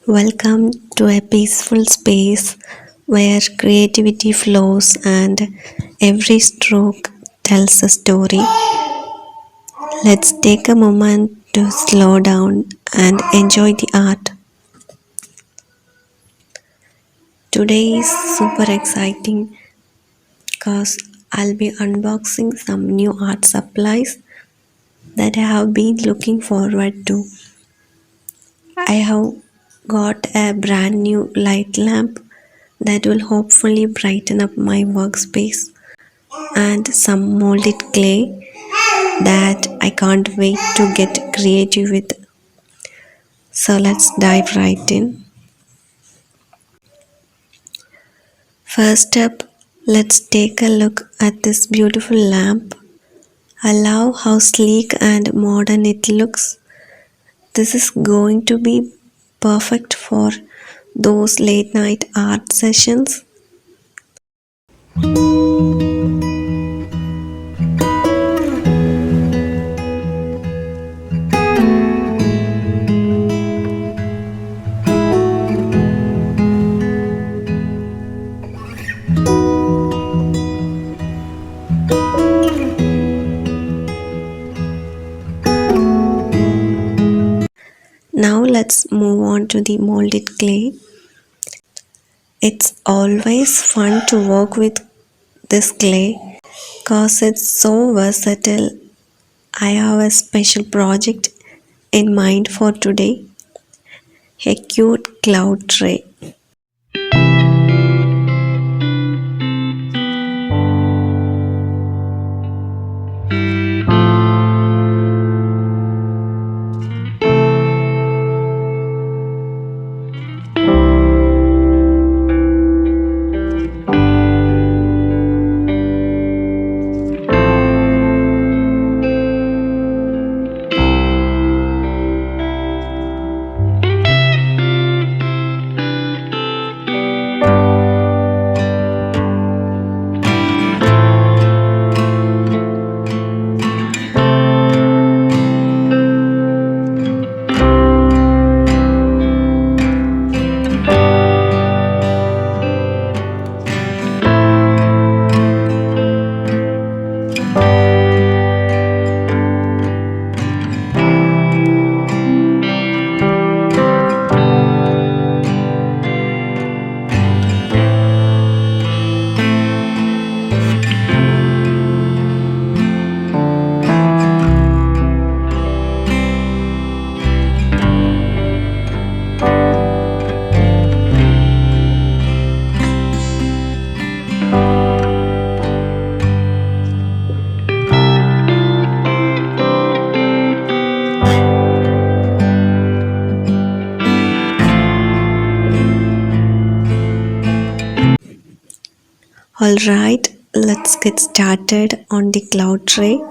Welcome to a peaceful space where creativity flows and every stroke tells a story. Let's take a moment to slow down and enjoy the art. Today is super exciting because I'll be unboxing some new art supplies that I have been looking forward to. I have got a brand new light lamp that will hopefully brighten up my workspace and some molded clay that I can't wait to get creative with. So let's dive right in. First up, let's take a look at this beautiful lamp. I love how sleek and modern it looks. This is going to be perfect for those late night art sessions. Now let's move on to the molded clay. It's always fun to work with this clay cause it's so versatile. I have a special project in mind for today, a cute cloud tray. Alright, let's get started on the cloud tray.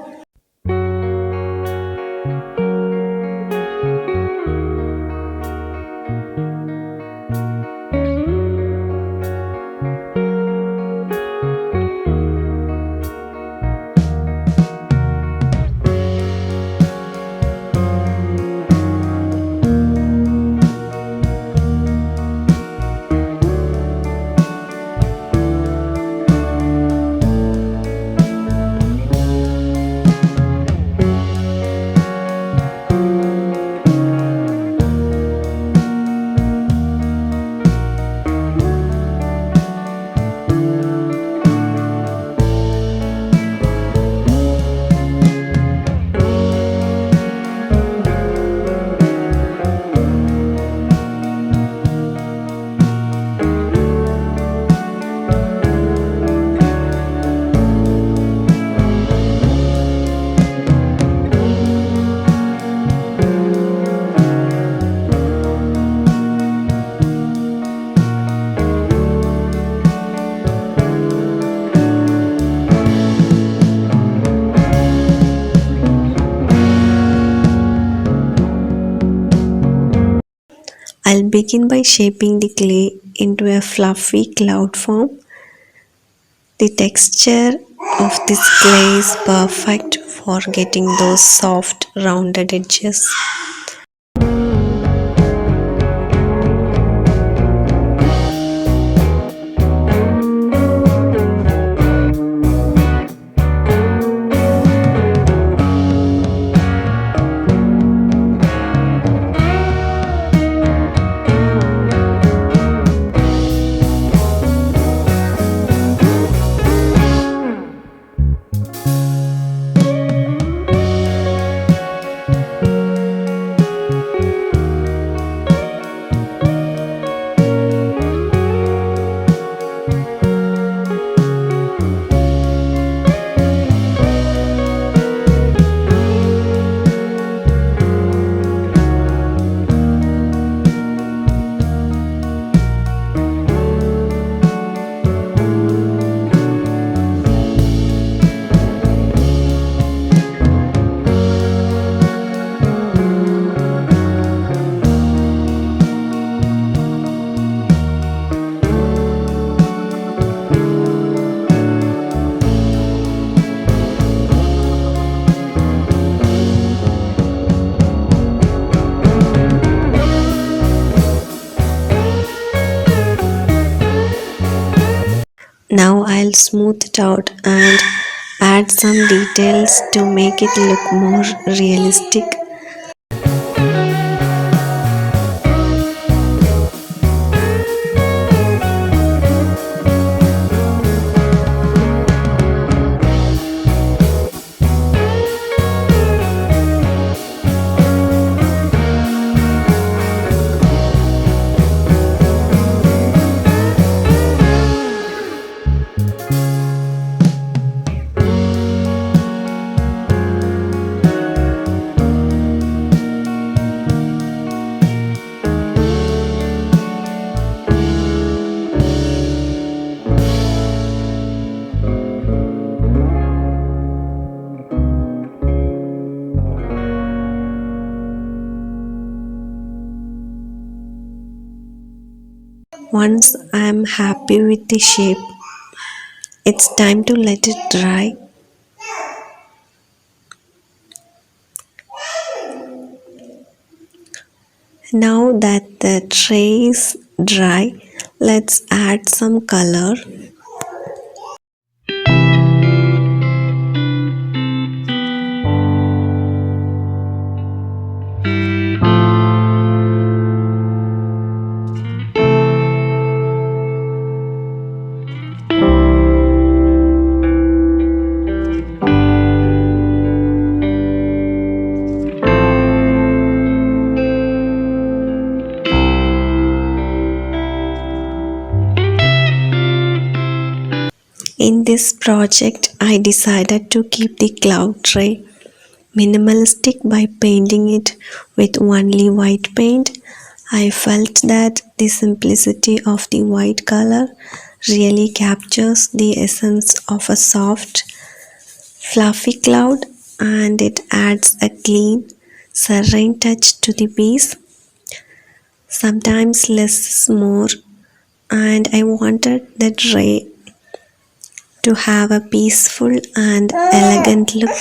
I'll begin by shaping the clay into a fluffy cloud form. The texture of this clay is perfect for getting those soft, rounded edges. I'll smooth it out and add some details to make it look more realistic. Once I'm happy with the shape, it's time to let it dry. Now that the tray is dry, let's add some color. In this project, I decided to keep the cloud tray minimalistic by painting it with only white paint. I felt that the simplicity of the white color really captures the essence of a soft, fluffy cloud, and it adds a clean, serene touch to the piece. Sometimes less is more, and I wanted the tray to have a peaceful and elegant look.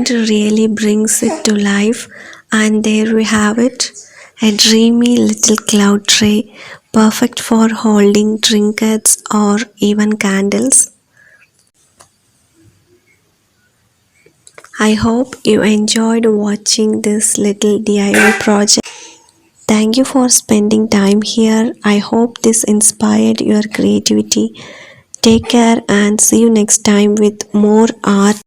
light really brings it to life. And there we have it, a dreamy little cloud tray, perfect for holding trinkets or even candles. I hope you enjoyed watching this little DIY project. Thank you for spending time here. I hope this inspired your creativity. Take care and see you next time with more art